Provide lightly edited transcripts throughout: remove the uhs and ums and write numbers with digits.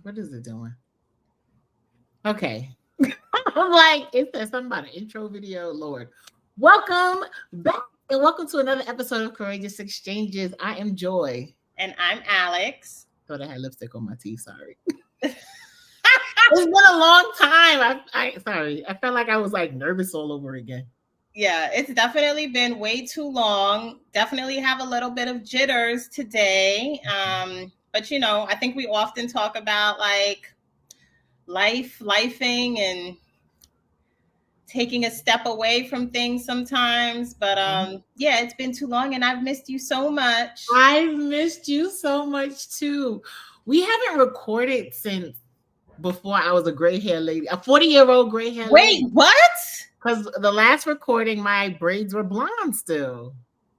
What is it doing? Okay. I'm like, it says something about an intro video. Lord. Welcome back and welcome to another episode of Courageous Exchanges. I am Joy. And I'm Alex. Thought I had lipstick on my teeth. Sorry. It's been a long time. Sorry. I felt like I was like nervous all over again. Yeah, it's definitely been way too long. Definitely have a little bit of jitters today. But you know, I think we often talk about like lifing and taking a step away from things sometimes. But yeah, it's been too long and I've missed you so much. I've missed you so much too. We haven't recorded since before I was a gray hair lady, a 40-year-old gray hair lady. Wait, what? Because the last recording, my braids were blonde still.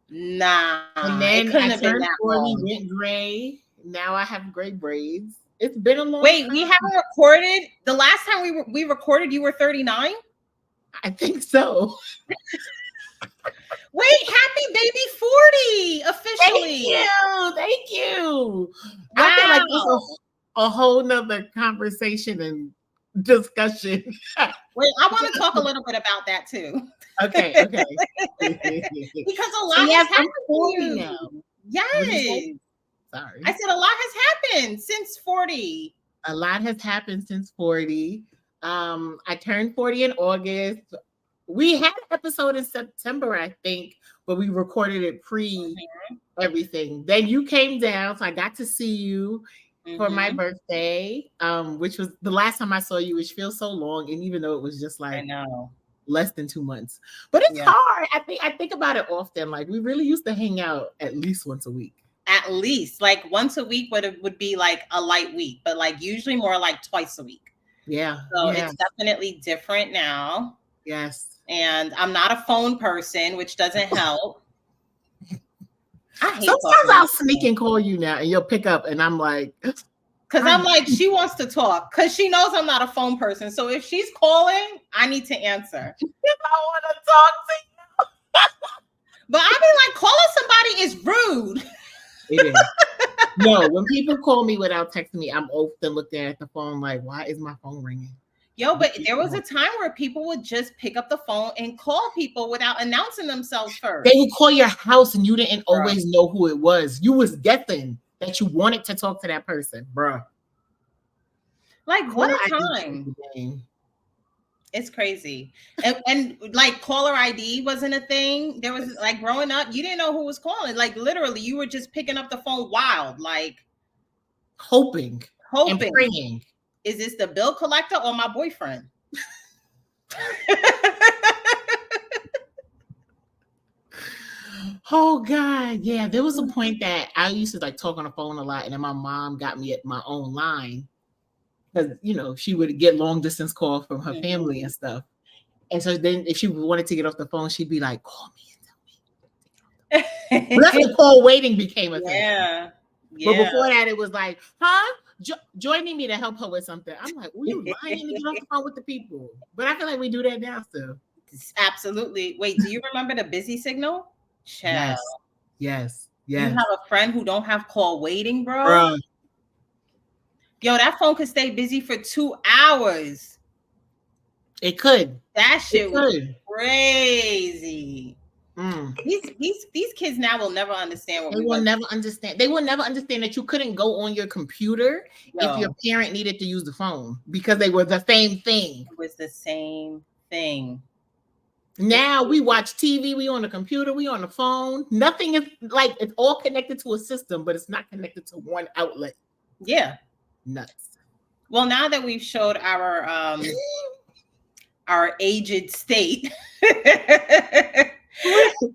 Nah. And then I turned 40, went gray. Now I have gray braids. It's been a long time. Wait, we haven't recorded. The last time we recorded, you were 39? I think so. Wait, happy baby 40 officially. Thank you. Wow. I feel like this is a whole nother conversation and discussion. Wait, I want to talk a little bit about that too. Okay. Because a lot has happened to you now. Yes. Sorry. I said a lot has happened since 40. A lot has happened since 40. I turned 40 in August. We had an episode in September, I think, but we recorded it everything. Then you came down, so I got to see you for my birthday, which was the last time I saw you, which feels so long. And even though it was just like less than 2 months, but it's hard. I think about it often. Like we really used to hang out at least once a week. At least like once a week would be like a light week, but like usually more like twice a week. Yeah. So it's definitely different now. Yes. And I'm not a phone person, which doesn't help. I hate sometimes I'll sneak and call you now and you'll pick up and I'm like, because I'm like, she wants to talk because she knows I'm not a phone person. So if she's calling, I need to answer. I want to talk to you. But I be like, calling somebody is rude. It is. No, when people call me without texting me, I'm often looking at the phone like, why is my phone ringing? Yo, but there was a time where people would just pick up the phone and call people without announcing themselves first. They would call your house and you didn't always know who it was. You was guessing that you wanted to talk to that person, bro. Like, what a time. It's crazy. And like caller ID wasn't a thing. There was like growing up, you didn't know who was calling. Like literally, you were just picking up the phone wild, like hoping and praying. Is this the bill collector or my boyfriend? Oh God, yeah. There was a point that I used to like talk on the phone a lot, and then my mom got me at my own line because you know she would get long distance calls from her family and stuff. And so then, if she wanted to get off the phone, she'd be like, "Call me and tell me." That's when call waiting became a thing. Yeah. But before that, it was like, "Huh? Joining me to help her with something." I'm like, "Oh, you lying to get off the phone with the people?" But I feel like we do that now still. Absolutely. Wait, do you remember the busy signal? Child. Yes. You have a friend who don't have call waiting, bro. Yo, that phone could stay busy for 2 hours. It could. That shit was crazy. These kids now will never understand what they will never understand. They will never understand that you couldn't go on your computer if your parent needed to use the phone because they were the same thing. It was the same thing. Now we watch TV, we on the computer, we on the phone. Nothing is like it's all connected to a system, but it's not connected to one outlet. Yeah. Nuts. Well, now that we've showed our aged state.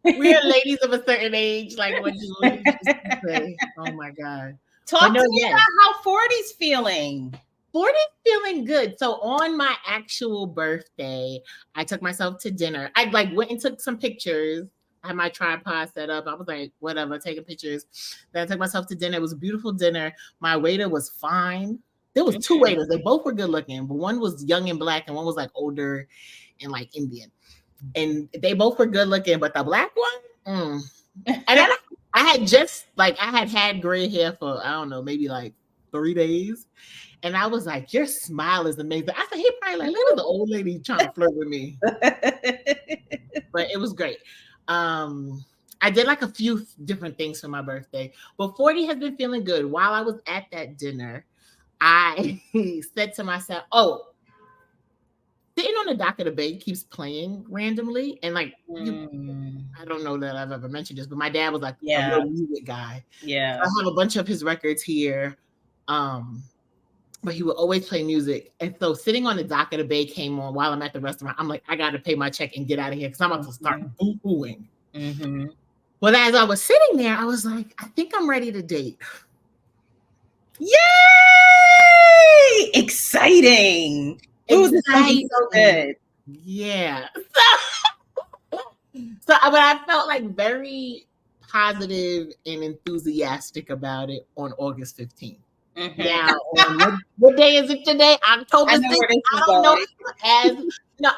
We are ladies of a certain age, like what you say. Oh my God. Talk to me about how 40's feeling. 40's feeling good. So on my actual birthday, I took myself to dinner. I like went and took some pictures. I had my tripod set up. I was like, whatever, taking pictures. Then I took myself to dinner. It was a beautiful dinner. My waiter was fine. There was two waiters. They both were good looking, but one was young and black and one was like older and like Indian. And they both were good looking, but the black one, and then I had just like I had gray hair for I don't know, maybe like 3 days. And I was like, your smile is amazing. I said, he probably like, look at the old lady trying to flirt with me. But it was great. I did like a few different things for my birthday, but 40 has been feeling good. While I was at that dinner, I said to myself, oh, sitting on the dock of the bay keeps playing randomly. And like, I don't know that I've ever mentioned this, but my dad was like a real music guy. Yeah. So I have a bunch of his records here. But he would always play music. And so sitting on the dock of the bay came on while I'm at the restaurant. I'm like, I got to pay my check and get out of here because I'm about to start boo-hooing. But as I was sitting there, I was like, I think I'm ready to date. Yay! Exciting. Ooh, this is so good. Yeah. So but I felt like very positive and enthusiastic about it on August 15th. Now, what day is it today? October 6th. I don't know.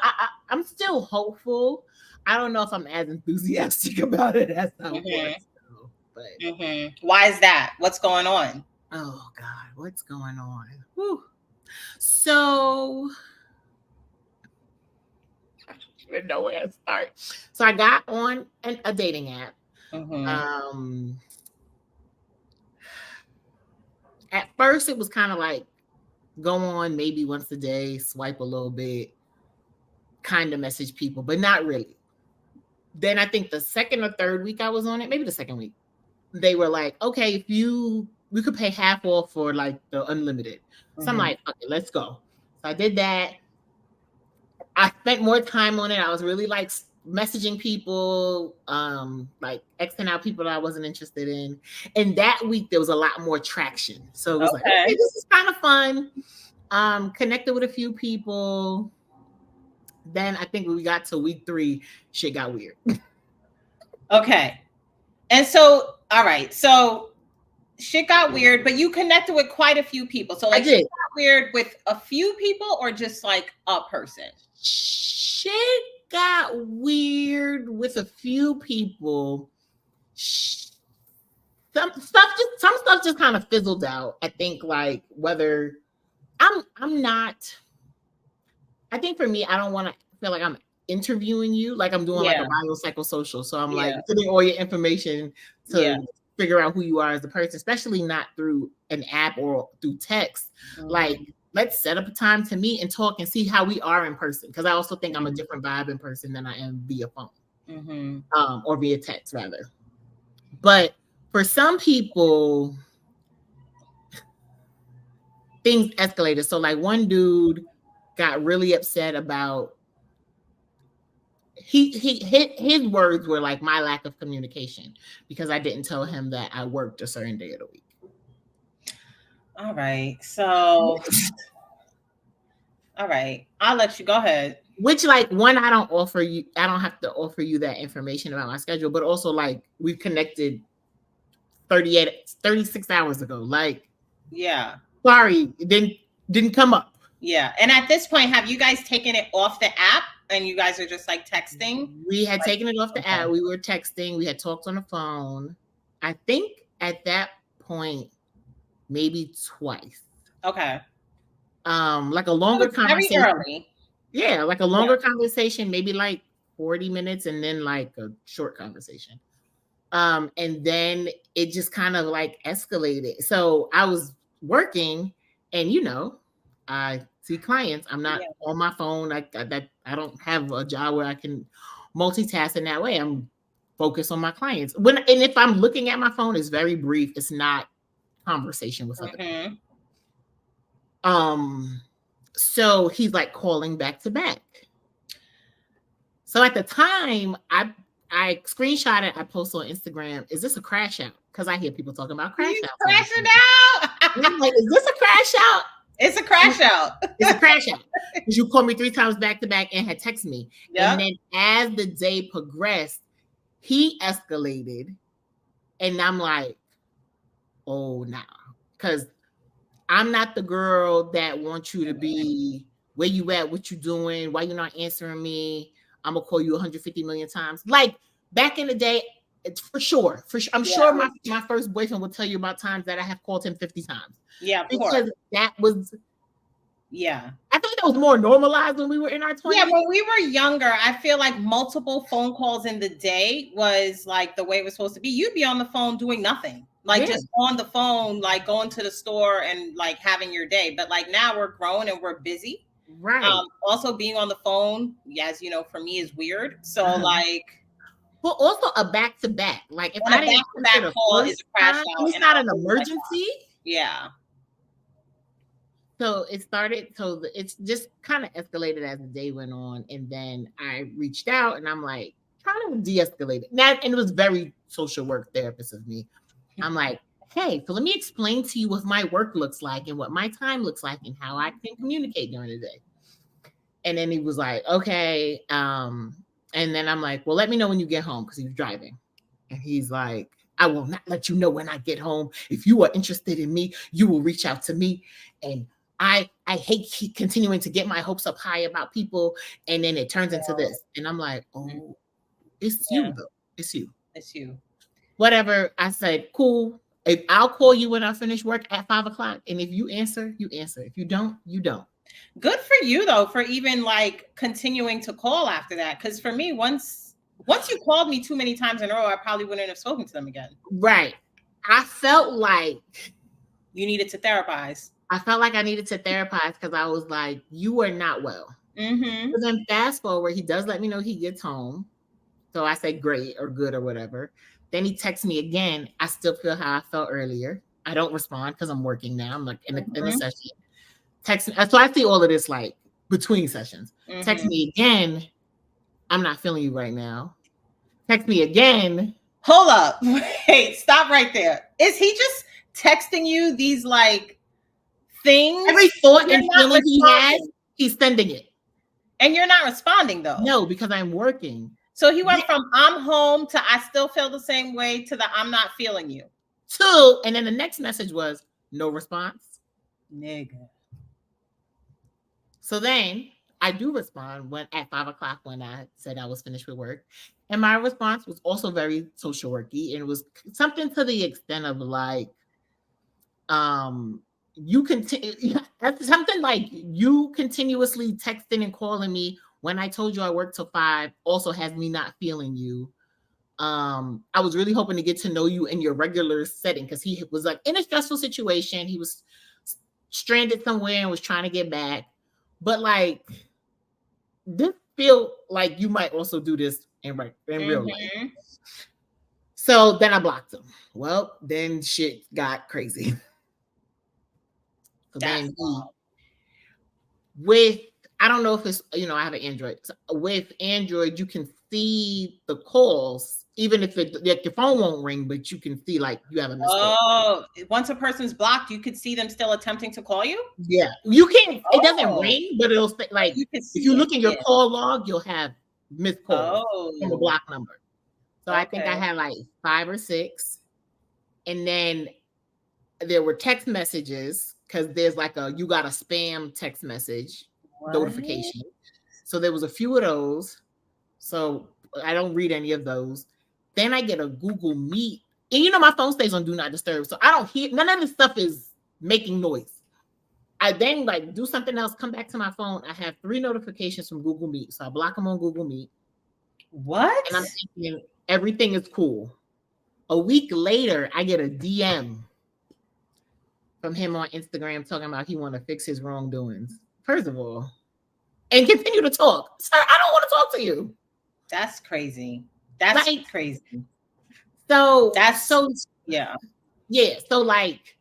I'm still hopeful. I don't know if I'm as enthusiastic about it as I was. But why is that? What's going on? Oh God, what's going on? Whew. So I don't even know where to start. So I got on a dating app. At first, it was kind of like go on maybe once a day, swipe a little bit, kind of message people, but not really. Then I think the second or third week I was on it, maybe the second week, they were like, okay, we could pay half off for like the unlimited. So I'm like, okay, let's go. So I did that. I spent more time on it. I was really like messaging people, like Xing out people that I wasn't interested in. And that week there was a lot more traction. So it was like, okay, this is kind of fun. Connected with a few people. Then I think when we got to week 3, shit got weird. Okay. And so, all right. So shit got weird, but you connected with quite a few people. So like shit got weird with a few people or just like a person? Shit got weird with a few people. Some stuff just kind of fizzled out. I think like whether I'm not. I think for me, I don't want to feel like I'm interviewing you, like I'm doing like a biopsychosocial. So I'm like putting all your information to figure out who you are as a person, especially not through an app or through text. Like, let's set up a time to meet and talk and see how we are in person. Because I also think I'm a different vibe in person than I am via phone, or via text rather. But for some people, things escalated. So like one dude got really upset about his words were like my lack of communication because I didn't tell him that I worked a certain day of the week. All right. So all right. I'll let you go ahead. Which like one, I don't have to offer you that information about my schedule, but also like we've connected 36 hours ago. Like, sorry, it didn't come up. Yeah. And at this point, have you guys taken it off the app and you guys are just like texting? We had taken it off the app. We were texting. We had talked on the phone. I think at that point, maybe twice. Okay. Like a longer conversation. Very early. Yeah, like a longer conversation, maybe like 40 minutes and then like a short conversation. And then it just kind of like escalated. So I was working and I see clients. I'm not on my phone. I don't have a job where I can multitask in that way. I'm focused on my clients. And if I'm looking at my phone, it's very brief. It's not conversation with other people. So he's like calling back to back. So at the time, I screenshot it. I post on Instagram. Is this a crash out? Because I hear people talking about crash out. Crashing out. And I'm like, is this a crash out? It's a crash out. It's a crash out. Because you called me 3 times back to back and had texted me. And then as the day progressed, he escalated. And I'm like, oh, nah. Because I'm not the girl that wants you to be where you at, what you doing, why you not answering me. I'm going to call you 150 million times. Like back in the day, It's for sure. I'm sure my first boyfriend will tell you about times that I have called him 50 times. Yeah, because that was. Yeah. I think that was more normalized when we were in our 20s. Yeah, when we were younger, I feel like multiple phone calls in the day was like the way it was supposed to be. You'd be on the phone doing nothing. Like just on the phone, like going to the store and like having your day. But like now we're grown and we're busy. Right. Also being on the phone, as you know, for me is weird. So like, well, also a back to back. Like if I didn't back to call is a crash out, it's not an emergency. Yeah. So it started. So it's just kind of escalated as the day went on, and then I reached out, and I'm like trying to de-escalate it. And it was very social work therapist of me. I'm like, hey, so let me explain to you what my work looks like and what my time looks like and how I can communicate during the day. And then he was like, okay. And then I'm like, well, let me know when you get home, because he was driving. And he's like, I will not let you know when I get home. If you are interested in me, you will reach out to me. And I hate continuing to get my hopes up high about people. And then it turns into this. And I'm like, oh, it's you though. It's you. It's you. Whatever. I said, cool. If I'll call you when I finish work at 5 o'clock. And if you answer, you answer. If you don't, you don't. Good for you though, for even like continuing to call after that. Because for me, once you called me too many times in a row, I probably wouldn't have spoken to them again. Right. I felt like you needed to therapize. I felt like I needed to therapize because I was like, you are not well. So then fast forward, he does let me know he gets home. So I say great or good or whatever. Then he texts me again. I still feel how I felt earlier. I don't respond because I'm working now. I'm like in the session. Text me. So I see all of this like between sessions. Text me again. I'm not feeling you right now. Text me again. Hold up. Wait, stop right there. Is he just texting you these like things? Every thought and feeling he has, he's sending it. And you're not responding though? No, because I'm working. So he went from I'm home to I still feel the same way to the I'm not feeling you. And then the next message was no response. Nigga. So then I do respond at 5 o'clock when I said I was finished with work. And my response was also very social worky. And it was something to the extent of like, you continue something like you continuously texting and calling me when I told you I worked till 5 also has me not feeling you. I was really hoping to get to know you in your regular setting because he was like in a stressful situation. He was stranded somewhere and was trying to get back. But like, this feel like you might also do this in real life. So then I blocked him. Well, then shit got crazy. So then I don't know if it's, I have an Android. So with Android, you can see the calls, even if your phone won't ring, but you can see like you have a missed call. Oh, once a person's blocked, you could see them still attempting to call you? Yeah. You can't, it doesn't ring, but it'll say like, if you look in your call log, you'll have missed calls from a block number. So I think I had like 5 or 6. And then there were text messages because there's like you got a spam text message notification. So there was a few of those. So I don't read any of those. Then I get a Google Meet. And my phone stays on Do Not Disturb. So I don't hear, none of this stuff is making noise. I then like do something else, come back to my phone. I have 3 notifications from Google Meet. So I block them on Google Meet. What? And I'm thinking everything is cool. A week later, I get a DM from him on Instagram talking about he want to fix his wrongdoings. First of all, and continue to talk. Sir, I don't want to talk to you. That's crazy. That's like, crazy. So yeah. So like,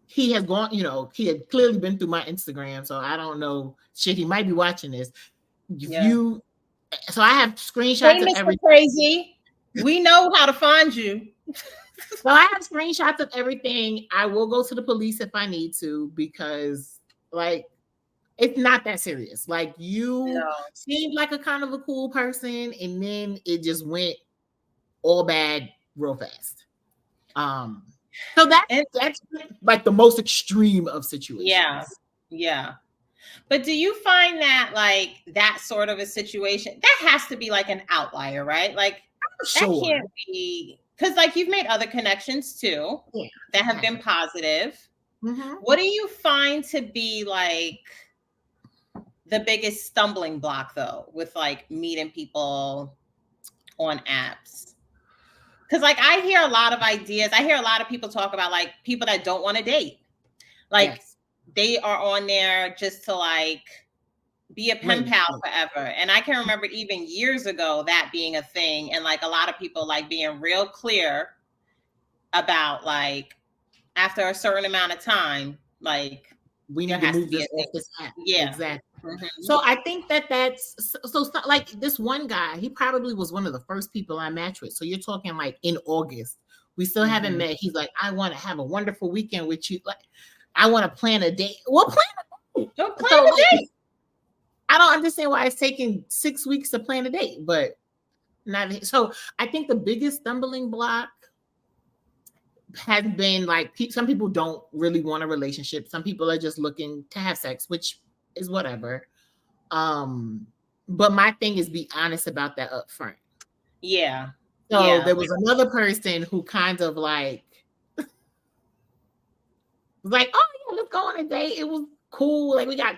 he has gone, he had clearly been through my Instagram. So I don't know. Shit, he might be watching this. So I have screenshots of everything. Crazy. We know how to find you. So I have screenshots of everything. I will go to the police if I need to, because like, it's not that serious. Like, you seemed like a kind of a cool person, and then it just went all bad real fast. So that's like the most extreme of situations. Yeah. But do you find that like that sort of a situation that has to be like an outlier, right? Like that can't be, because like you've made other connections too that have been positive. Mm-hmm. What do you find to be like the biggest stumbling block though with like meeting people on apps? Because like I hear a lot of ideas. I hear a lot of people talk about like people that don't want to date. Like they are on there just to like be a pen pal forever. And I can remember even years ago that being a thing, and like a lot of people like being real clear about like after a certain amount of time, like we need to move this off this app. Yeah, exactly. Mm-hmm. So I think that's so like this one guy, he probably was one of the first people I matched with. So you're talking like in August, we still haven't met. He's like, I want to have a wonderful weekend with you. Like, I want to plan a date. Well, plan a date. Don't plan a date. I don't understand why it's taking 6 weeks to plan a date, but not so. I think the biggest stumbling block has been like some people don't really want a relationship. Some people are just looking to have sex, which is whatever. But my thing is be honest about that up front. Yeah. So there was another person who kind of like was like, oh yeah, let's go on a date. It was cool. Like we got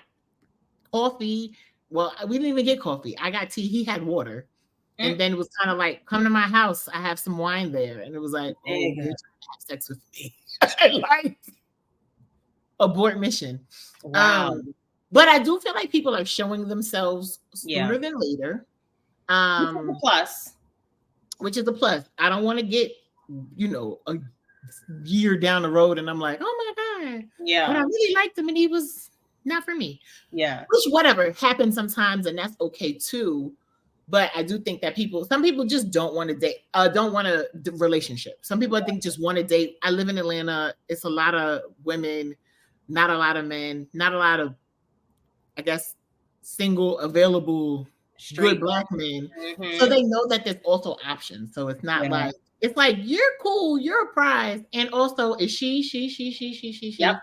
coffee. Well, we didn't even get coffee. I got tea. He had water. And then it was kind of like, come to my house. I have some wine there. And it was like, oh, you're trying to have sex with me. Like, abort mission. Wow. But I do feel like people are showing themselves sooner than later. Which is a plus. Which is a plus. I don't want to get, a year down the road and I'm like, oh my God. Yeah. But I really liked him and he was not for me. Yeah. Which whatever happens sometimes and that's okay too. But I do think that some people just don't want to date, don't want a relationship. Some people I think just want to date. I live in Atlanta. It's a lot of women, not a lot of men, not a lot of, I guess, single, available, good Black men. Mm-hmm. So they know that there's also options. So it's not like, it's like, you're cool, you're a prize. And also, is she. Yep.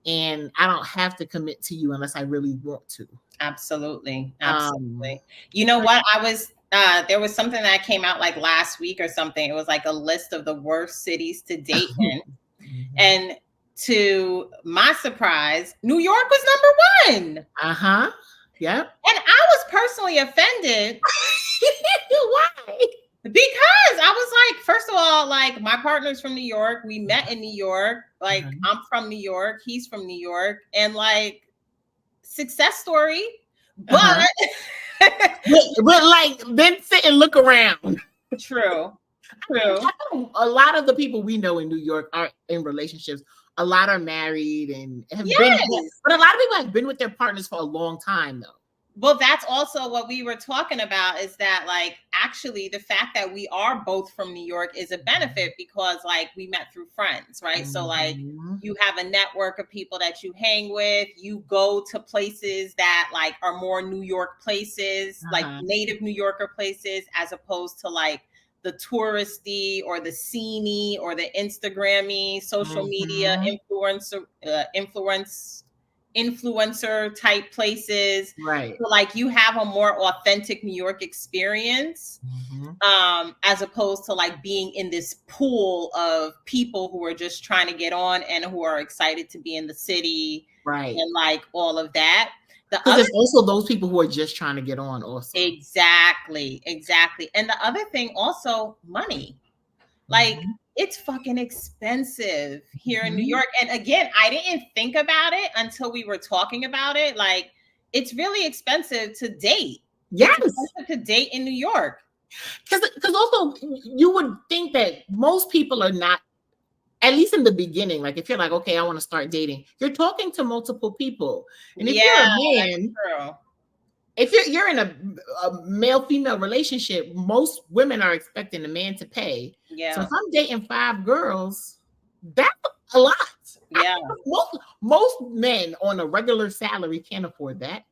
And I don't have to commit to you unless I really want to. Absolutely. You know what? There was something that came out like last week or something. It was like a list of the worst cities to date in. And to my surprise, New York was number 1. Uh-huh. Yep. And I was personally offended. Why? Because I was like, first of all, like my partner's from New York. We met in New York. Like I'm from New York. He's from New York. And like, success story, but but like then sit and look around. True. A lot of the people we know in New York are in relationships. A lot are married and have been, but a lot of people have been with their partners for a long time though. Well, that's also what we were talking about is that like actually the fact that we are both from New York is a benefit because like we met through friends, right? Mm-hmm. So like you have a network of people that you hang with, you go to places that like are more New York places, like native New Yorker places, as opposed to like the touristy or the sceney or the Instagrammy social media influencer type places, right? So like you have a more authentic New York experience, as opposed to like being in this pool of people who are just trying to get on and who are excited to be in the city, right? And like all of that. There's also those people who are just trying to get on also. Exactly. And the other thing also, money. Like it's fucking expensive here in New York. And again, I didn't think about it until we were talking about it. Like it's really expensive to date. Yes. It's expensive to date in New York. Because also you would think that most people are not, at least in the beginning, like if you're like, okay, I want to start dating, you're talking to multiple people. And if you're a man, if you're in a male-female relationship, most women are expecting a man to pay. Yeah. So if I'm dating 5 girls, that's a lot. Yeah. Most men on a regular salary can't afford that.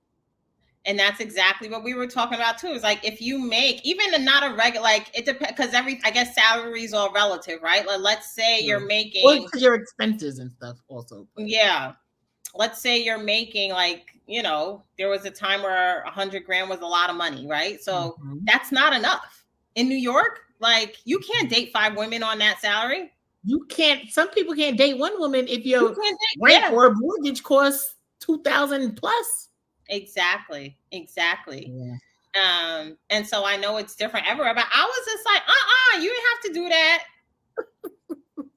And that's exactly what we were talking about too. It's like if you make even not a regular, like it depends because I guess salaries are relative, right? Like let's say you're making because your expenses and stuff also. Yeah. let's say you're making like, there was a time where 100 grand was a lot of money, right? So that's not enough in New York. Like, you can't date 5 women on that salary. You can't. Some people can't date one woman if your rent or mortgage costs 2,000 plus. Exactly. Yeah. And so I know it's different everywhere, but I was just like, you didn't have to do that.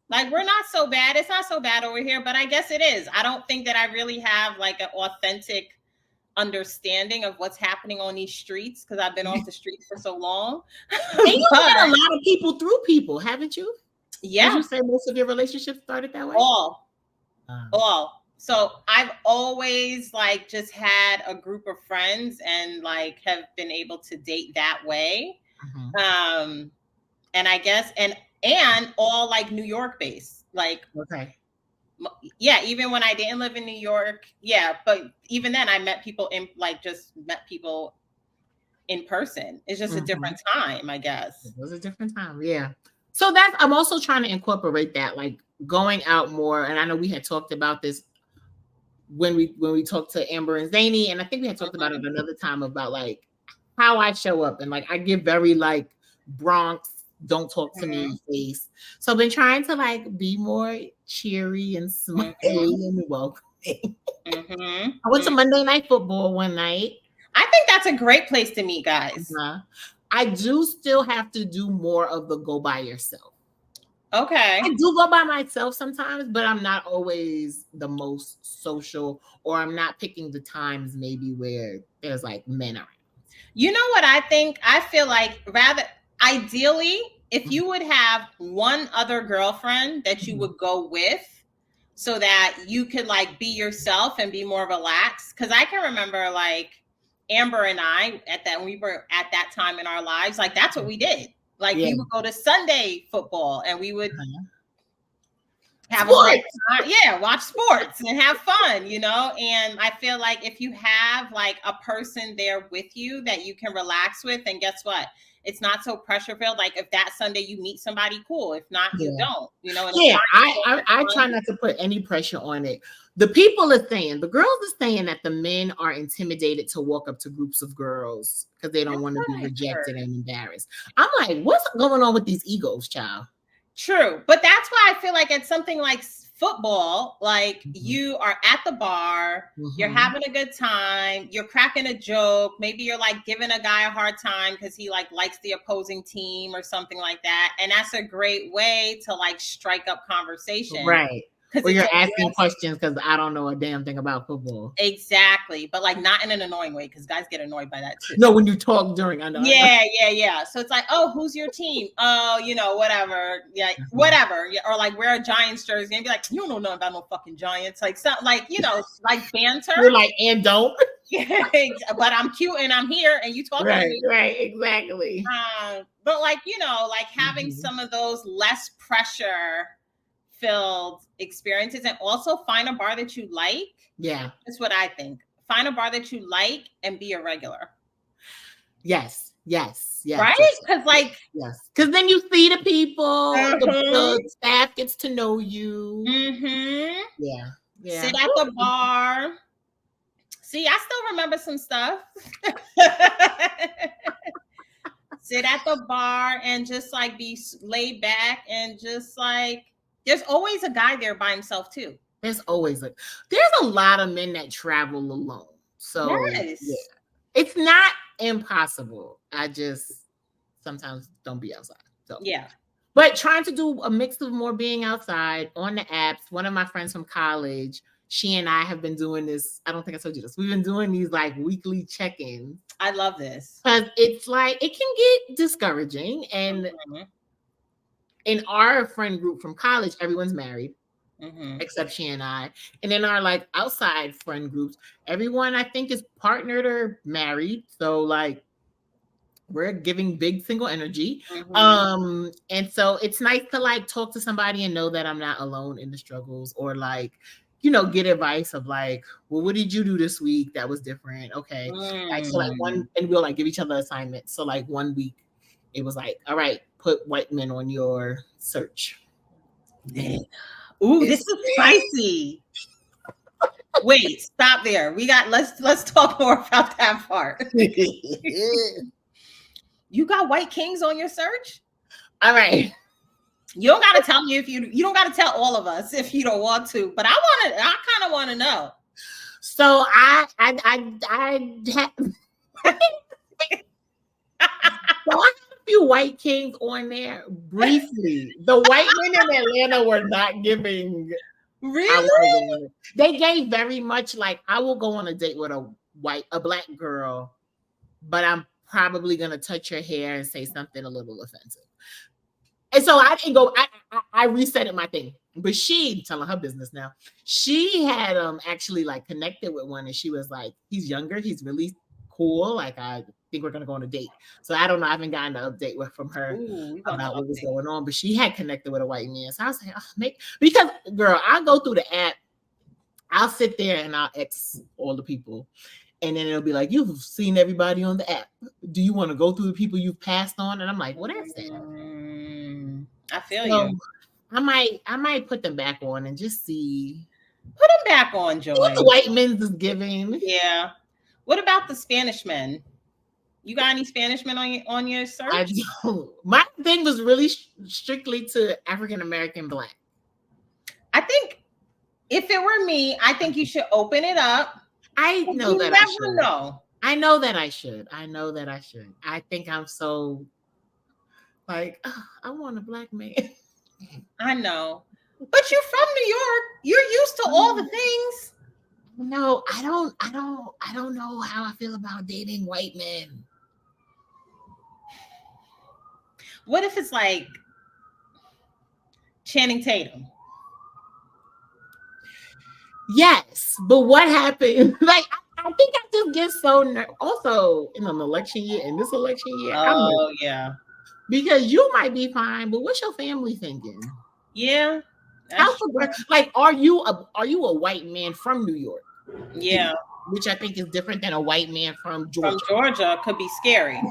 Like, we're not so bad. It's not so bad over here, but I guess it is. I don't think that I really have like an authentic understanding of what's happening on these streets because I've been off the streets for so long. And you met a lot of people through people, haven't you? Yeah. Did you say most of your relationships started that way? All. So I've always like just had a group of friends and like have been able to date that way. And I guess and all like New York based, like, okay. Yeah, even when I didn't live in New York, but even then I met people in person. It's just a different time, I guess. It was a different time, yeah. So I'm also trying to incorporate that, like going out more. And I know we had talked about this when we talked to Amber and Zany, and I think we had talked about it another time about like how I show up, and like I give very like Bronx, don't talk to me face. So I've been trying to like be more cheery and smiley and welcoming. I went to Monday Night Football one night. I think that's a great place to meet guys. I do still have to do more of the go by yourself. Okay. I do go by myself sometimes, but I'm not always the most social, or I'm not picking the times maybe where there's like men around. You know what I think? I feel like rather ideally, if you would have one other girlfriend that you would go with so that you could like be yourself and be more relaxed. Because I can remember like Amber and I we were at that time in our lives, like that's what we did. Like we would go to Sunday football and we would have sports. A great time. Yeah, watch sports and have fun, And I feel like if you have like a person there with you that you can relax with, and guess what? It's not so pressure filled. Like if that Sunday you meet somebody, cool. If not, you don't. I try not to put any pressure on it. The people are saying, the girls are saying that the men are intimidated to walk up to groups of girls because they don't want to be rejected and embarrassed. I'm like, what's going on with these egos, child? True. But that's why I feel like it's something like football, like you are at the bar, you're having a good time, you're cracking a joke, maybe you're like giving a guy a hard time because he like likes the opposing team or something like that. And that's a great way to like strike up conversation. Right. Or you're asking questions because I don't know a damn thing about football. Exactly. But like not in an annoying way because guys get annoyed by that too. No, when you talk during, I know. Yeah. So it's like, oh, who's your team? Oh, whatever. Yeah, whatever. Yeah, or like wear a Giants jersey and be like, you don't know nothing about no fucking Giants. Like something like, like banter. You're like, and don't. But I'm cute and I'm here and you talk to me. Right, exactly. But like, like having some of those less pressure filled experiences, and also find a bar that you like. Yeah. That's what I think. Find a bar that you like and be a regular. Yes. Right? Because because then you see the people, the staff gets to know you. Yeah. Sit at the bar. See, I still remember some stuff. Sit at the bar and just like be laid back and just like, there's always a guy there by himself too. There's a lot of men that travel alone. So it's not impossible. I just sometimes don't be outside. So but trying to do a mix of more being outside on the apps. One of my friends from college, she and I have been doing this. I don't think I told you this. We've been doing these like weekly check-ins. I love this. Because it's like, it can get discouraging. And in our friend group from college, everyone's married except she and I. And in our like outside friend groups, everyone I think is partnered or married. So like we're giving big single energy. And so it's nice to like talk to somebody and know that I'm not alone in the struggles, or like, get advice of like, well, what did you do this week that was different? Okay. Like, so like and we'll like give each other assignments. So like 1 week it was like, all right, put white men on your search. Ooh, this is spicy. Wait, stop there. Let's talk more about that part. You got white kings on your search? All right. You don't gotta tell me if you don't gotta tell all of us if you don't want to, but I kind of want to know. So I so I have a few white kings on there briefly. The white men in Atlanta were not giving. Really? They gave very much like, I will go on a date with a black girl, but I'm probably gonna touch her hair and say something a little offensive. And so I didn't go. I reset my thing, but she telling her business now. She had actually like connected with one, and she was like, "He's younger. He's really cool. Like, I think we're gonna go on a date." So I don't know. I haven't gotten an update from her about what was going on, but she had connected with a white man. So I was like, oh, because girl, I'll go through the app. I'll sit there and I'll X all the people. And then it'll be like, you've seen everybody on the app. Do you want to go through the people you've passed on? And I'm like, well, that's it. I feel you. I might put them back on and just see. Put them back on, Joy. What the white men's is giving. Yeah. What about the Spanish men? You got any Spanish men on your search? I don't. My thing was really strictly to African American black. I think if it were me, I think you should open it up. I know that I should. Know. I know that I should. I think I'm so like, I want a black man. I know. But you're from New York. You're used to all the things. No, I don't know how I feel about dating white men. What if it's like Channing Tatum? Yes, but what happened? Like, I think I just get so also in an election year, in this election year. Oh, yeah. Because you might be fine, but what's your family thinking? Yeah. Like, are you a white man from New York? Yeah. Which I think is different than a white man from Georgia. From Georgia could be scary.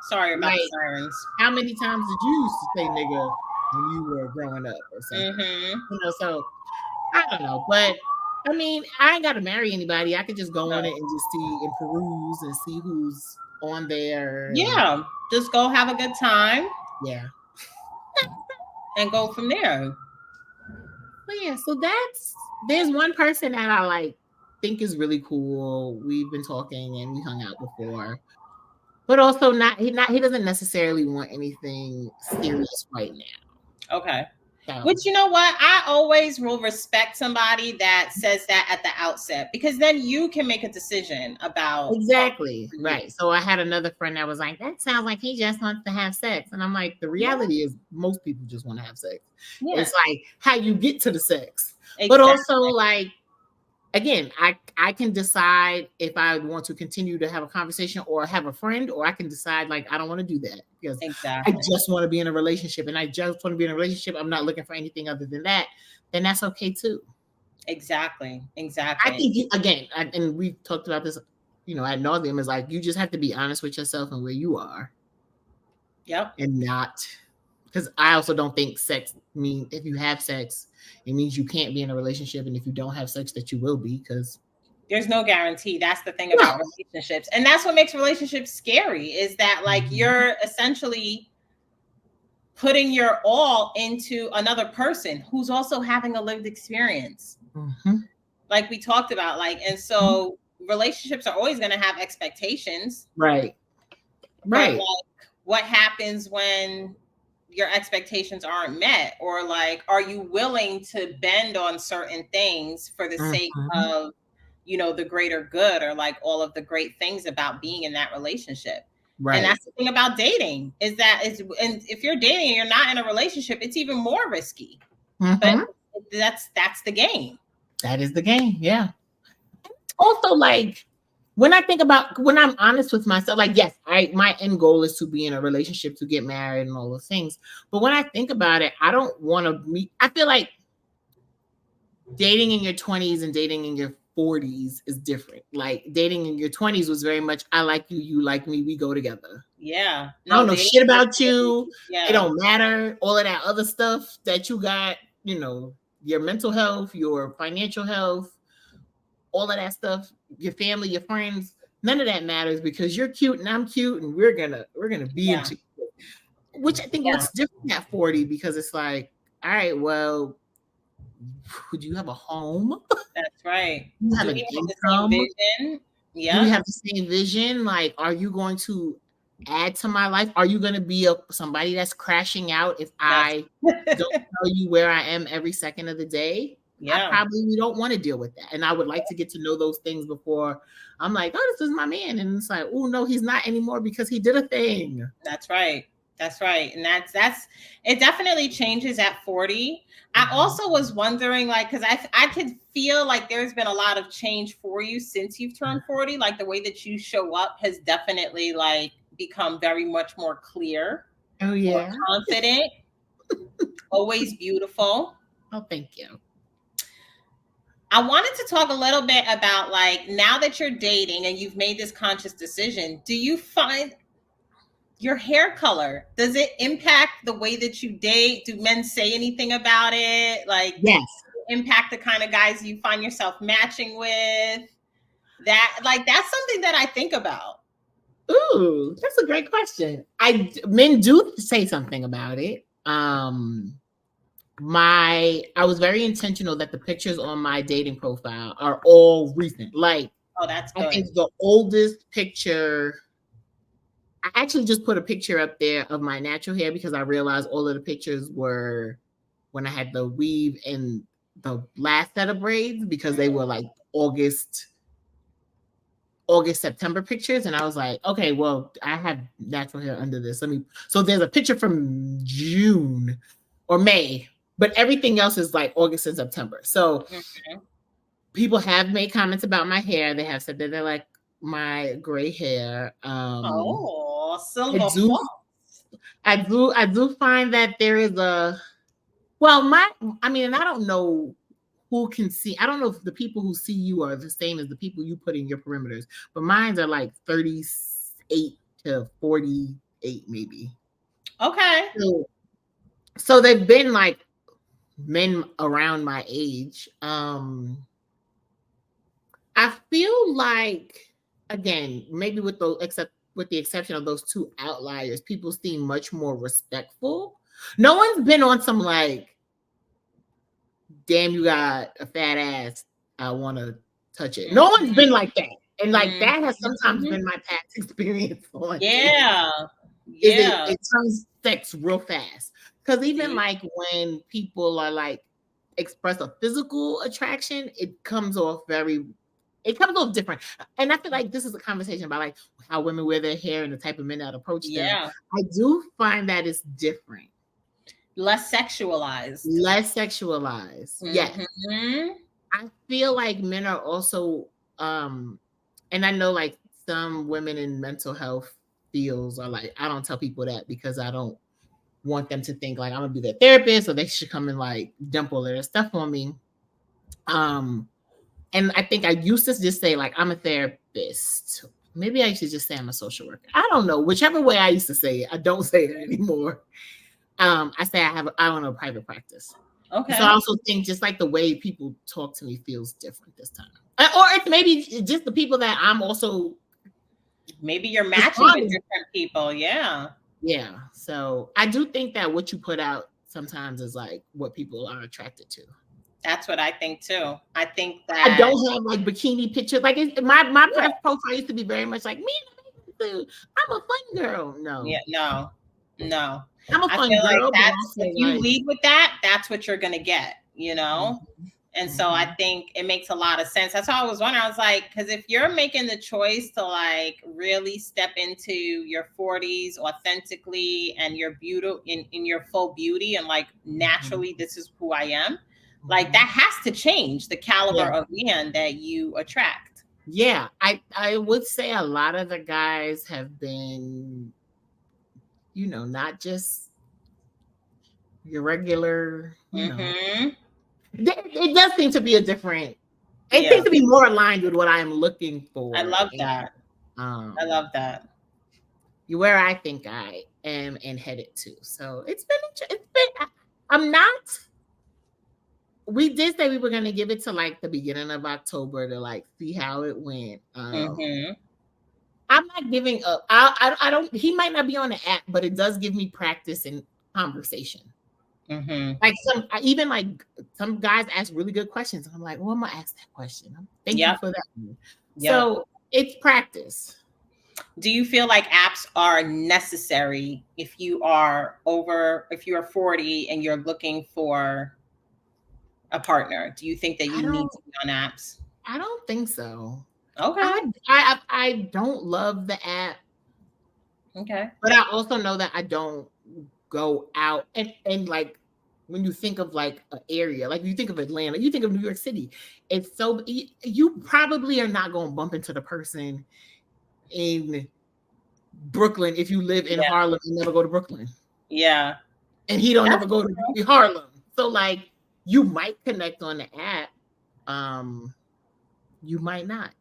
Sorry about the sirens. How many times did you used to say nigga when you were growing up or something? Mm-hmm. So I don't know, but I mean, I ain't got to marry anybody. I could just go on it and just see and peruse and see who's on there. Yeah, just go have a good time. Yeah, and go from there. But yeah, so there's one person that I like think is really cool. We've been talking and we hung out before, but also he doesn't necessarily want anything serious right now. Okay. Which, you know what? I always will respect somebody that says that at the outset, because then you can make a decision about. Exactly. Right. So I had another friend that was like, that sounds like he just wants to have sex. And I'm like, the reality is most people just want to have sex. Yeah. It's like how you get to the sex. Exactly. But also, like, again, I can decide if I want to continue to have a conversation or have a friend, or I can decide like I don't want to do that because I just want to be in a relationship, and I just want to be in a relationship. I'm not looking for anything other than that. Then that's okay too. Exactly. I think again, and we've talked about this, ad nauseum, is like you just have to be honest with yourself and where you are. Yep. And not, because I also don't think sex means if you have sex, it means you can't be in a relationship, and if you don't have sex, that you will be, because there's no guarantee. That's the thing about relationships, and that's what makes relationships scary. Is that like you're essentially putting your all into another person who's also having a lived experience, like we talked about. Like, and so relationships are always going to have expectations, right? But, like, what happens when your expectations aren't met, or like, are you willing to bend on certain things for the sake of, the greater good, or like all of the great things about being in that relationship? Right. And that's the thing about dating, is that and if you're dating and you're not in a relationship, it's even more risky. But that's the game. That is the game. Yeah. Also, like, when I'm honest with myself, like, yes, my end goal is to be in a relationship, to get married and all those things. But when I think about it, I don't want to I feel like dating in your 20s and dating in your 40s is different. Like, dating in your 20s was very much, I like you, you like me, we go together. Yeah. I don't know shit about you. Yeah. It don't matter. All of that other stuff that you got, your mental health, your financial health, all of that stuff, your family, your friends, none of that matters because you're cute and I'm cute and we're gonna be into it. Which I think what's different at 40 because it's like, all right, well, do you have a home? That's right. Do you have Do an we have the same income? vision? Do we Yeah. have the same vision? Like, are you going to add to my life? Are you going to be somebody that's crashing out if I don't tell you where I am every second of the day? I probably don't want to deal with that. And I would like to get to know those things before I'm like, oh, this is my man. And it's like, oh, no, he's not anymore because he did a thing. That's right. That's right. And that's it definitely changes at 40. I also was wondering, like, because I could feel like there's been a lot of change for you since you've turned 40. Like the way that you show up has definitely like become very much more clear. Oh, yeah. More confident. Always beautiful. Oh, thank you. I wanted to talk a little bit about, like, now that you're dating and you've made this conscious decision, do you find your hair color, does it impact the way that you date? Do men say anything about it? Like, yes, impact the kind of guys you find yourself matching with? That's something that I think about. Ooh, that's a great question. Men do say something about it. I was very intentional that the pictures on my dating profile are all recent. Like, oh, that's good. I think the oldest picture, I actually just put a picture up there of my natural hair because I realized all of the pictures were when I had the weave and the last set of braids because they were like August, September pictures. And I was like, okay, well, I have natural hair under this. So there's a picture from June or May, but everything else is like August and September. So people have made comments about my hair. They have said that they like my gray hair. Silver I do find that there is and I don't know who can see. I don't know if the people who see you are the same as the people you put in your perimeters, but mine are like 38 to 48, maybe. Okay. So they've been like men around my age. I feel like, again, maybe with the exception of those two outliers, people seem much more respectful. No one's been on some like, damn, you got a fat ass, I want to touch it. No one's been like that. And like that has sometimes been my past experience on it turns sex real fast. Because even like when people are like express a physical attraction, it comes off different. And I feel like this is a conversation about like how women wear their hair and the type of men that approach them. I do find that it's different. Less sexualized. Yes. I feel like men are also and I know like some women in mental health fields are like, I don't tell people that because I don't want them to think like I'm gonna be their therapist or they should come and like dump all their stuff on me. And I think I used to just say like I'm a therapist. Maybe I should just say I'm a social worker. I don't know. Whichever way I used to say it, I don't say it anymore. I say I own a private practice. Okay. So I also think just like the way people talk to me feels different this time. Or it's maybe just the people that I'm also. Maybe you're matching with different people. Yeah. Yeah. So I do think that what you put out sometimes is like what people are attracted to. That's what I think too. I think that I don't have like bikini pictures. Like my profile used to be very much like me. I'm a fun girl. No. Yeah. No. I'm a fun girl. Like if you lead with that, that's what you're gonna get. You know. And so I think it makes a lot of sense. That's how I was wondering. I was like, because if you're making the choice to like really step into your 40s authentically and your beauty in your full beauty and like naturally this is who I am, like that has to change the caliber of man that you attract. Yeah, I would say a lot of the guys have been, not just your regular, It does seem to be a different. It seems to be more aligned with what I'm looking for. I love that. I love that. Where I think I am and headed to. So it's been. I'm not we did say we were going to give it to like the beginning of October to like see how it went. I'm not giving up. I don't. He might not be on the app, but it does give me practice in conversation. Like even like some guys ask really good questions. I'm like, well, I'm gonna ask that question. Thank you for that. So it's practice. Do you feel like apps are necessary if you are 40 and you're looking for a partner? Do you think that you need to be on apps? I don't think so. Okay. I don't love the app. Okay. But I also know that I don't go out and like when you think of like an area, like you think of Atlanta, you think of New York City, it's so you probably are not going to bump into the person in Brooklyn if you live in Harlem and never go to Brooklyn. Yeah. And he don't ever go to Harlem. So like you might connect on the app. You might not.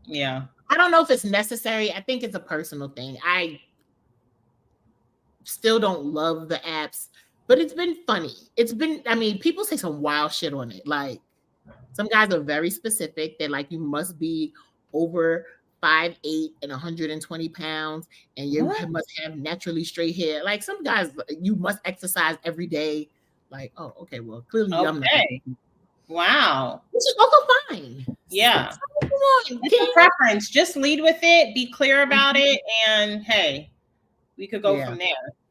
Yeah. I don't know if it's necessary. I think it's a personal thing. I still don't love the apps, but it's been funny. I mean, people say some wild shit on it. Like some guys are very specific. They're like, you must be over 5'8" and 120 pounds, and you must have naturally straight hair. Like some guys, you must exercise every day. Like, oh, okay, well, clearly I'm not. Wow. Which is also fine. Yeah. It's a preference. Just lead with it, be clear about it, and hey, we could go from there.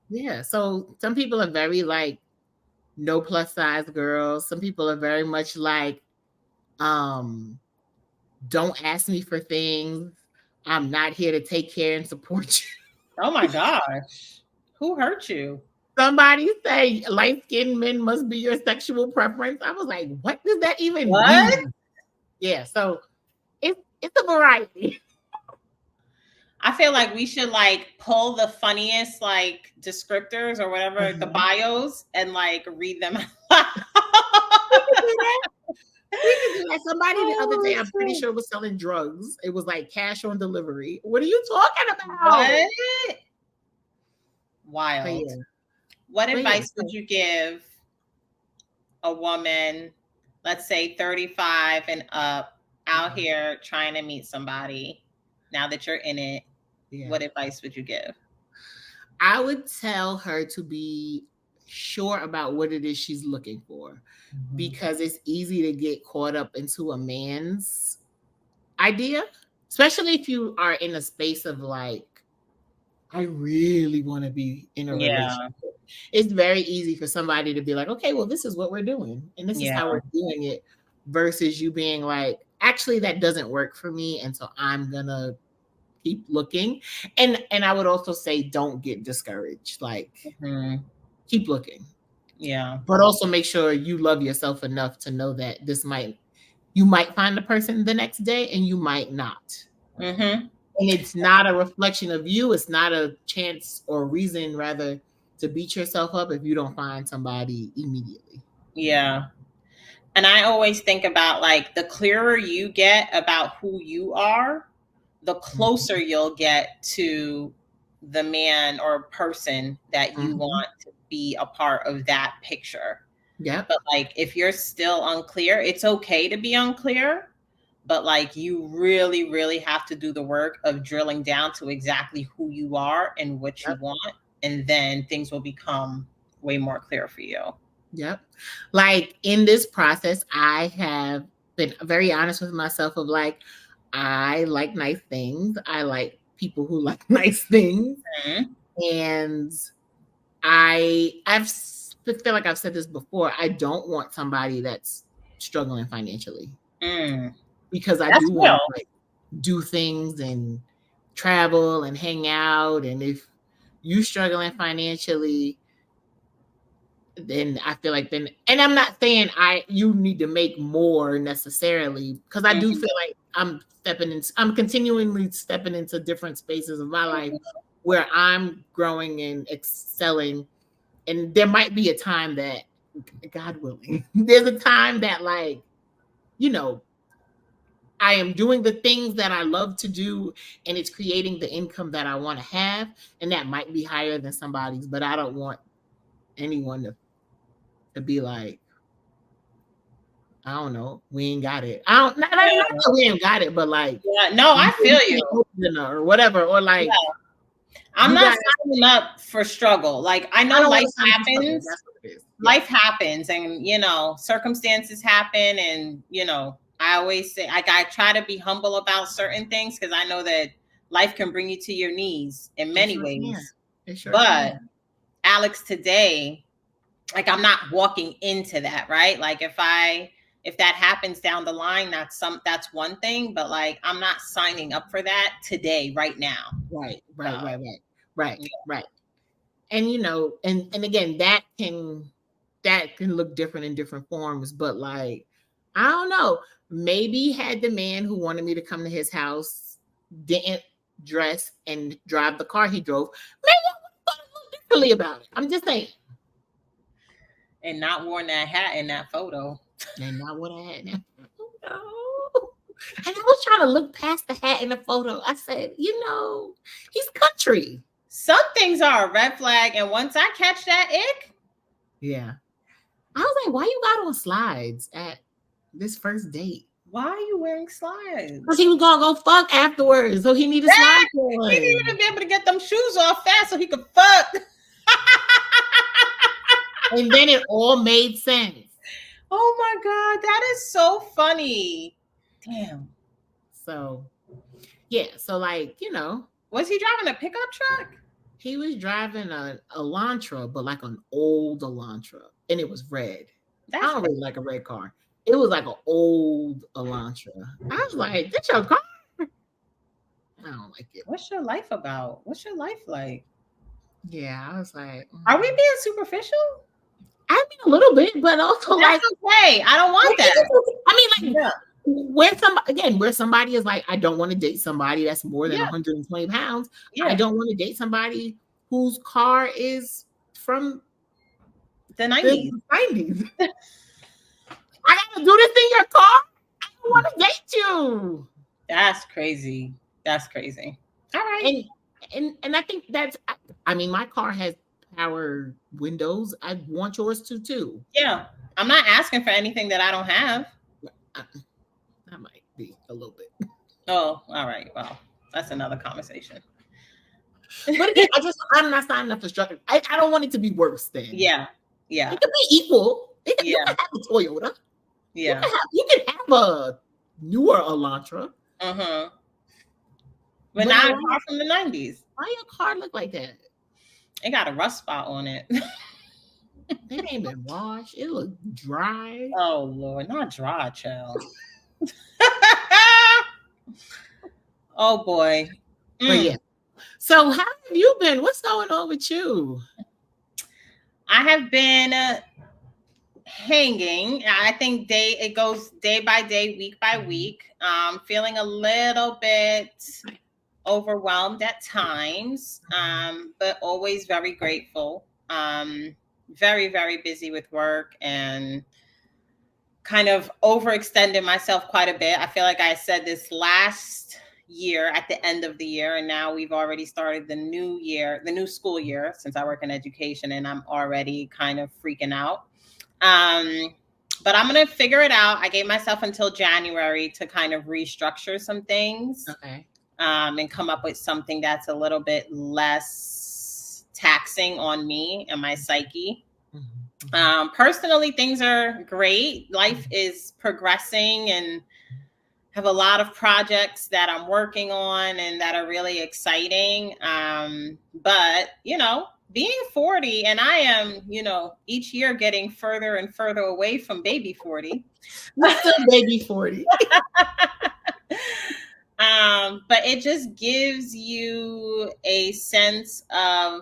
Yeah. So some people are very like no plus size girls. Some people are very much like, don't ask me for things. I'm not here to take care and support you. Oh my gosh. Who hurt you? Somebody say light-skinned men must be your sexual preference. I was like, what does that even mean? Yeah, so it's a variety. I feel like we should like pull the funniest like descriptors or whatever, the bios, and like read them. We can do that. Somebody the other day, I'm pretty sure, was selling drugs. It was like cash on delivery. What are you talking about? What? Wild. What advice would you give a woman, let's say 35 and up, out here trying to meet somebody? Now that you're in it, what advice would you give? I would tell her to be sure about what it is she's looking for, because it's easy to get caught up into a man's idea, especially if you are in a space of like, I really want to be in a relationship. It's very easy for somebody to be like, okay, well, this is what we're doing and this is how we're doing it, versus you being like, actually, that doesn't work for me, and so I'm gonna keep looking. And I would also say, don't get discouraged. Like, keep looking. Yeah. But also make sure you love yourself enough to know that you might find the person the next day and you might not. And it's not a reflection of you. It's not a chance or reason, rather, to beat yourself up if you don't find somebody immediately. Yeah. And I always think about like the clearer you get about who you are, the closer you'll get to the man or person that you want to be a part of that picture. Yeah. But like if you're still unclear, it's okay to be unclear, but like you really, really have to do the work of drilling down to exactly who you are and what you want. And then things will become way more clear for you. Yep. Like in this process, I have been very honest with myself of like, I like nice things. I like people who like nice things. And I feel like I've said this before. I don't want somebody that's struggling financially. Because I do want to like do things and travel and hang out. And if you struggling financially, then I feel like and I'm not saying you need to make more necessarily, because I do feel like I'm continually stepping into different spaces of my life where I'm growing and excelling. And there might be a time that, God willing, there's a time that like, I am doing the things that I love to do and it's creating the income that I want to have. And that might be higher than somebody's, but I don't want anyone to be like, I don't know. We ain't got it. I don't. Not that we ain't got it, but like, yeah, no, I feel you. Or whatever, or like, I'm not signing up for struggle. Like, I know life happens. That's what it is. Life happens, and circumstances happen, and I always say, I try to be humble about certain things because I know that life can bring you to your knees in many ways. But Alex, today, like, I'm not walking into that, right? Like, if that happens down the line, that's one thing, but like, I'm not signing up for that today, right now. Right. And and again, that can look different in different forms, but like, I don't know, maybe had the man who wanted me to come to his house didn't dress and drive the car he drove, maybe I would have thought a little differently about it. I'm just saying. And not worn that hat in that photo. And not what I had in that photo. And I was trying to look past the hat in the photo. I said, he's country. Some things are a red flag, and once I catch that ick, yeah. I was like, why you got on slides at this first date? Why are you wearing slides? Because he was gonna go fuck afterwards, so he needed slides on. He needed to be able to get them shoes off fast so he could fuck. And then it all made sense. Oh my God, that is so funny. Damn. So, yeah. So, like, was he driving a pickup truck? He was driving an Elantra, but like an old Elantra, and it was red. I don't really like a red car. It was like an old Elantra. I was like, "This your car?" I don't like it. What's your life about? What's your life like? Yeah, I was like, are we being superficial? I mean, a little bit, but also that's okay. I don't want that. I mean, like, where somebody is like, I don't want to date somebody that's more than 120 pounds. Yeah. I don't want to date somebody whose car is from the 90s. I gotta do this in your car. I don't want to date you. That's crazy. That's crazy. All right. And I think I mean, my car has power windows. I want yours to too. Yeah. I'm not asking for anything that I don't have. I might be a little bit. Oh, all right. Well, that's another conversation. But again, I'm not signing up for structure. I don't want it to be worse than. Yeah. It could be equal. You can have a Toyota. Yeah. You can have a newer Elantra. Uh-huh. But not a car from the 90s. Why your car look like that? It got a rust spot on it. It ain't been washed. It look dry. Oh Lord, not dry, child. Oh boy. But yeah. So how have you been? What's going on with you? I have been hanging. I think it goes day by day, week by week. Feeling a little bit overwhelmed at times, but always very grateful. Very, very busy with work and kind of overextended myself quite a bit. I feel like I said this last year at the end of the year, and now we've already started the new year, the new school year, since I work in education, and I'm already kind of freaking out. But I'm going to figure it out. I gave myself until January to kind of restructure some things. Okay. And come up with something that's a little bit less taxing on me and my psyche. Mm-hmm. Personally, things are great. Life is progressing and have a lot of projects that I'm working on and that are really exciting. But, being 40, and I am, each year getting further and further away from baby 40. What's the baby 40? But it just gives you a sense of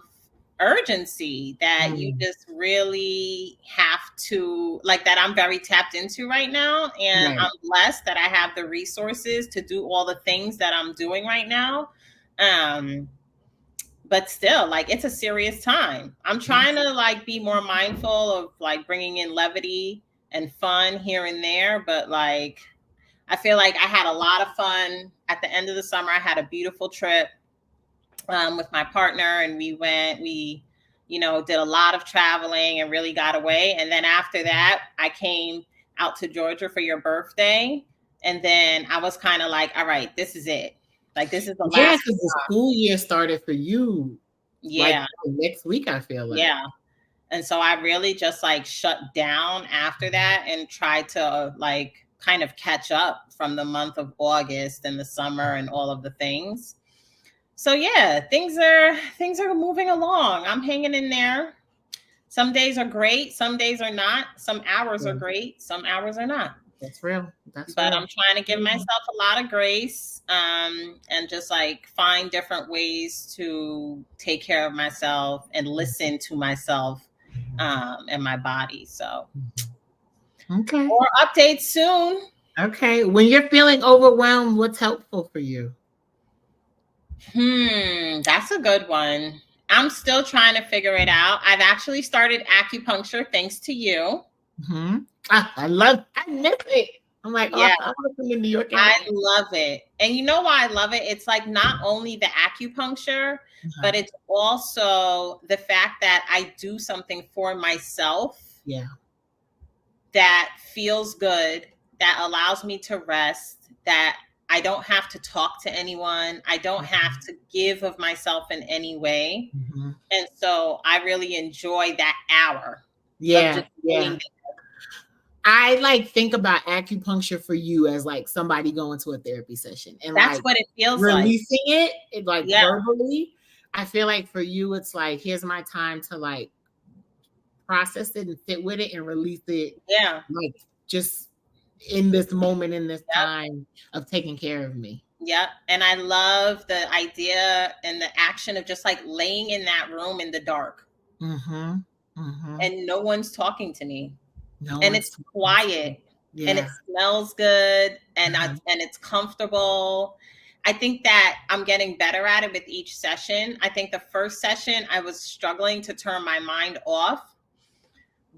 urgency that you just really have to, like, that I'm very tapped into right now. And I'm blessed that I have the resources to do all the things that I'm doing right now. But still, like, it's a serious time. I'm trying to, like, be more mindful of, like, bringing in levity and fun here and there. But, like, I feel like I had a lot of fun at the end of the summer. I had a beautiful trip with my partner, and we did a lot of traveling and really got away. And then after that, I came out to Georgia for your birthday. And then I was kind of like, all right, this is it. Like, this is the last. because the school year started for you. Like Yeah. next week, I feel like. Yeah. And so I really just like shut down after that and tried to like kind of catch up from the month of August and the summer and all of the things. So yeah, things are moving along. I'm hanging in there. Some days are great, some days are not. Some hours are great, some hours are not. That's real. But I'm trying to give myself a lot of grace, and just like find different ways to take care of myself and listen to myself, and my body. So okay. More updates soon. Okay. When you're feeling overwhelmed, what's helpful for you? That's a good one. I'm still trying to figure it out. I've actually started acupuncture thanks to you. Mm-hmm. I miss it. I'm like, yeah, I'm in New York. I love it. And you know why I love it? It's like not only the acupuncture, but it's also the fact that I do something for myself. Yeah. That feels good, that allows me to rest, that I don't have to talk to anyone. I don't have to give of myself in any way. And so I really enjoy that hour. Yeah. Yeah. I like think about acupuncture for you as like somebody going to a therapy session and that's like what it feels releasing it like verbally. I feel like for you, it's like, here's my time to like process it and sit with it and release it. Yeah. Like just in this moment, in this time of taking care of me. Yeah. And I love the idea and the action of just like laying in that room in the dark. And no one's talking to me. And it's quiet. And it smells good and and it's comfortable. I think that I'm getting better at it with each session. I think the first session I was struggling to turn my mind off,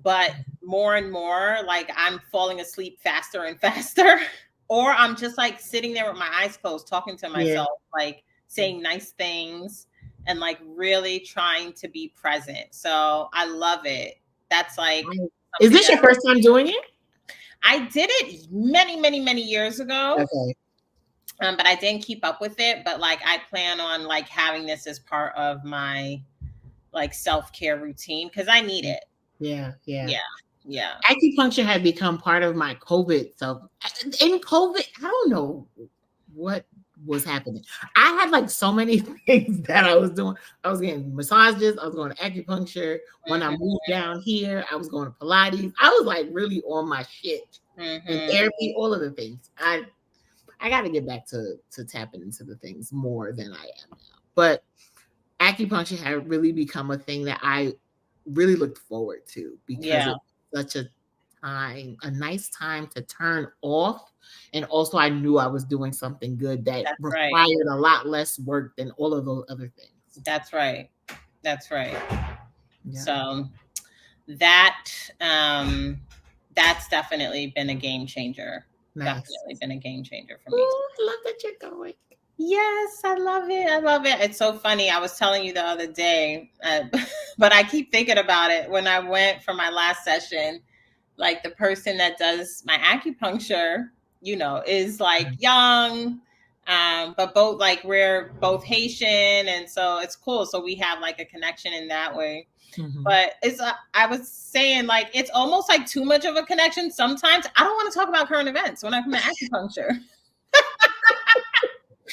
but more and more like I'm falling asleep faster and faster, or I'm just like sitting there with my eyes closed, talking to myself, like saying nice things and like really trying to be present. So I love it. That's like, is this your first time doing it? I did it many, many, many years ago. Okay. But I didn't keep up with it. But like, I plan on like having this as part of my like self-care routine because I need it. Yeah. Yeah. Acupuncture had become part of my COVID self. In COVID, I don't know what was happening. I had like so many things that I was doing. I was getting massages. I was going to acupuncture. When I moved down here, I was going to Pilates. I was like really on my shit and therapy, all of the things. I got to get back to tapping into the things more than I am now. But acupuncture had really become a thing that I really looked forward to because it's such a nice time to turn off. And also I knew I was doing something good that required a lot less work than all of those other things. That's right. Yeah. So that's definitely been a game changer. Nice. Definitely been a game changer for me. Ooh, I love that you're going. Yes, I love it. It's so funny. I was telling you the other day, but I keep thinking about it. When I went for my last session, like the person that does my acupuncture, you know, is like young, but both like we're both Haitian, and so it's cool. So we have like a connection in that way. But it's I was saying like it's almost like too much of a connection. Sometimes I don't want to talk about current events when I come to acupuncture.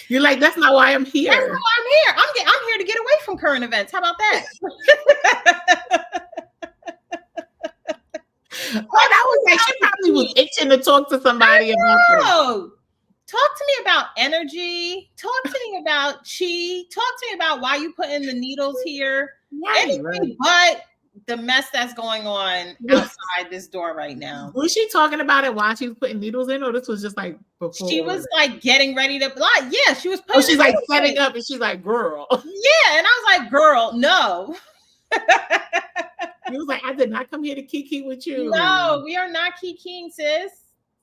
You're like, that's not why I'm here. That's not why I'm here. I'm here to get away from current events. How about that? That was like, she probably was itching to talk to somebody about that. Talk to me about energy. Talk to me about chi. Talk to me about why you put in the needles here. Anything but the mess that's going on outside this door right now. Was she talking about it while she was putting needles in, or this was just like before? She was like getting ready to she was putting she's like setting up and she's like, girl. Yeah, and I was like, girl, no. He was like, I did not come here to kiki with you. No, we are not kikiing, sis.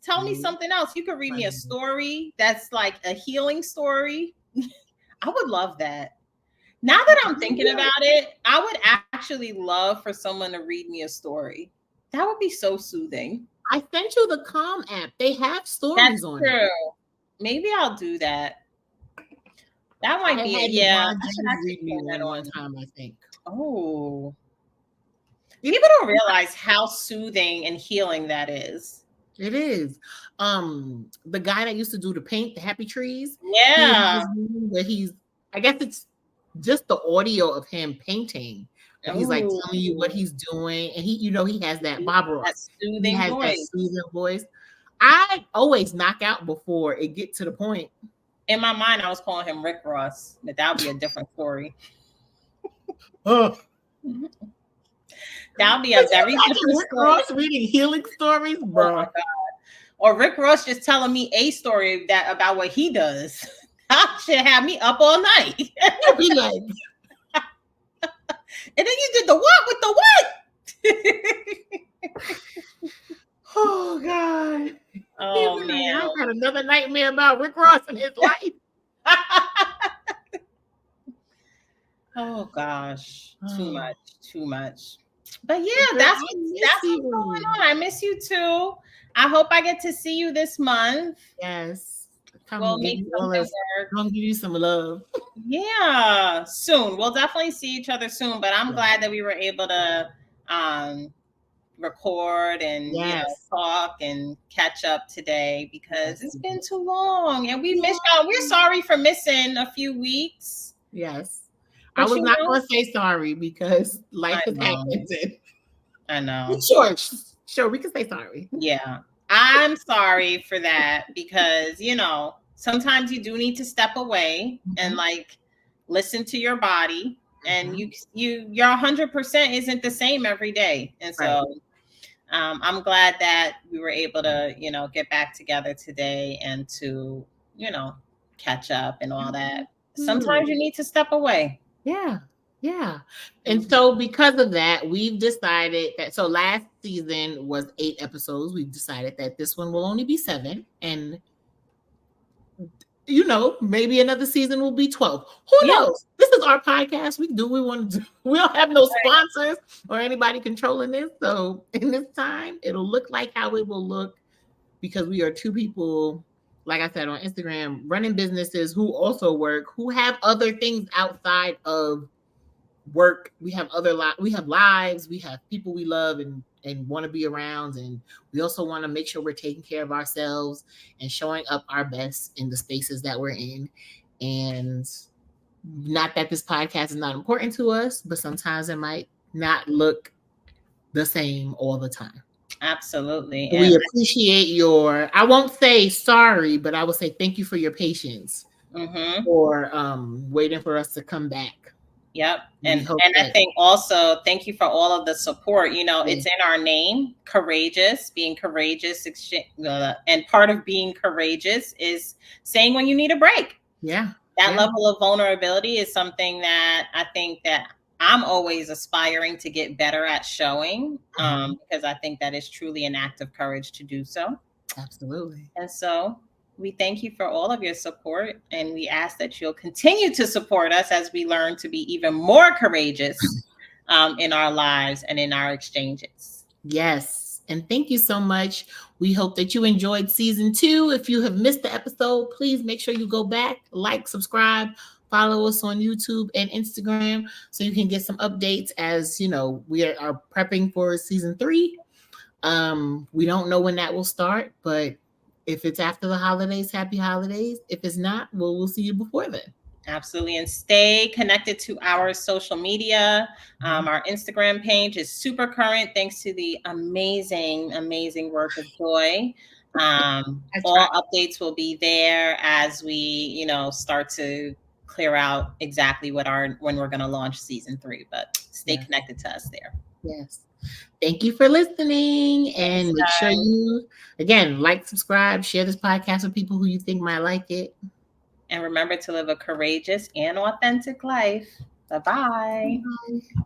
Tell me something else. You could read me a story that's like a healing story. I would love that. Now that I'm thinking about it, I would actually love for someone to read me a story. That would be so soothing. I sent you the Calm app. They have stories That's on true. it. Maybe I'll do that. That might I be had it. Yeah, LeBron I should James actually read me turn that one on. time, I think. Oh. People don't realize how soothing and healing that is. It is. The guy that used to do the paint, the Happy Trees. Yeah. Where he's, I guess it's just the audio of him painting. But he's like telling you what he's doing, and he has that Bob Ross. That He soothing has that voice. soothing voice. I always knock out before it get to the point. In my mind, I was calling him Rick Ross, but that would be a different story. Oh. That would be a very different Rick story. Ross reading healing stories, bro. Oh my God. Or Rick Ross just telling me a story about what he does. That should have me up all night. Be like, and then you did the what with the what? Oh God. Oh man. I've had another nightmare about Rick Ross in his life. Oh gosh. Too much. But yeah, that's what's going on. I miss you too. I hope I get to see you this month. Yes. We'll make something work. I'll give you some love. Yeah, soon. We'll definitely see each other soon. But I'm glad that we were able to record and talk and catch up today because it's been too long and we missed y'all. We're sorry for missing a few weeks. Yes. But I was not going to say sorry because life has happened. I know. Sure, we can say sorry. Yeah. I'm sorry for that because, sometimes you do need to step away and like listen to your body and your 100% isn't the same every day. And so I'm glad that we were able to, get back together today and to, catch up and all that. Sometimes you need to step away. Yeah. Yeah. And so because of that, we've decided that, so last season was 8 episodes. We've decided that this one will only be 7. And, maybe another season will be 12. Who knows? This is our podcast. We do what we want to do. We don't have no sponsors or anybody controlling this. So in this time, it'll look like how it will look because we are 2 people, like I said, on Instagram, running businesses who also work, who have other things outside of work. We have we have lives, we have people we love and want to be around, and we also want to make sure we're taking care of ourselves and showing up our best in the spaces that we're in. And not that this podcast is not important to us, but sometimes it might not look the same all the time. Absolutely. We appreciate I won't say sorry, but I will say thank you for your patience for waiting for us to come back. Yep. And I think also thank you for all of the support. It's in our name, courageous, being courageous. And part of being courageous is saying when you need a break. Yeah. That level of vulnerability is something that I think that I'm always aspiring to get better at showing because I think that is truly an act of courage to do so. Absolutely. And so we thank you for all of your support, and we ask that you'll continue to support us as we learn to be even more courageous in our lives and in our exchanges. Yes. And thank you so much. We hope that you enjoyed season 2. If you have missed the episode, please make sure you go back, like, subscribe, follow us on YouTube and Instagram so you can get some updates as, we are prepping for season 3. We don't know when that will start, but if it's after the holidays, happy holidays. If it's not, we'll see you before then. Absolutely. And stay connected to our social media. Our Instagram page is super current thanks to the amazing, amazing work of Joy. All updates will be there as we, start to clear out exactly when we're going to launch season 3. But stay connected to us there. Yes. Thank you for listening, and make sure you, again, like, subscribe, share this podcast with people who you think might like it. And remember to live a courageous and authentic life. Bye-bye. Bye.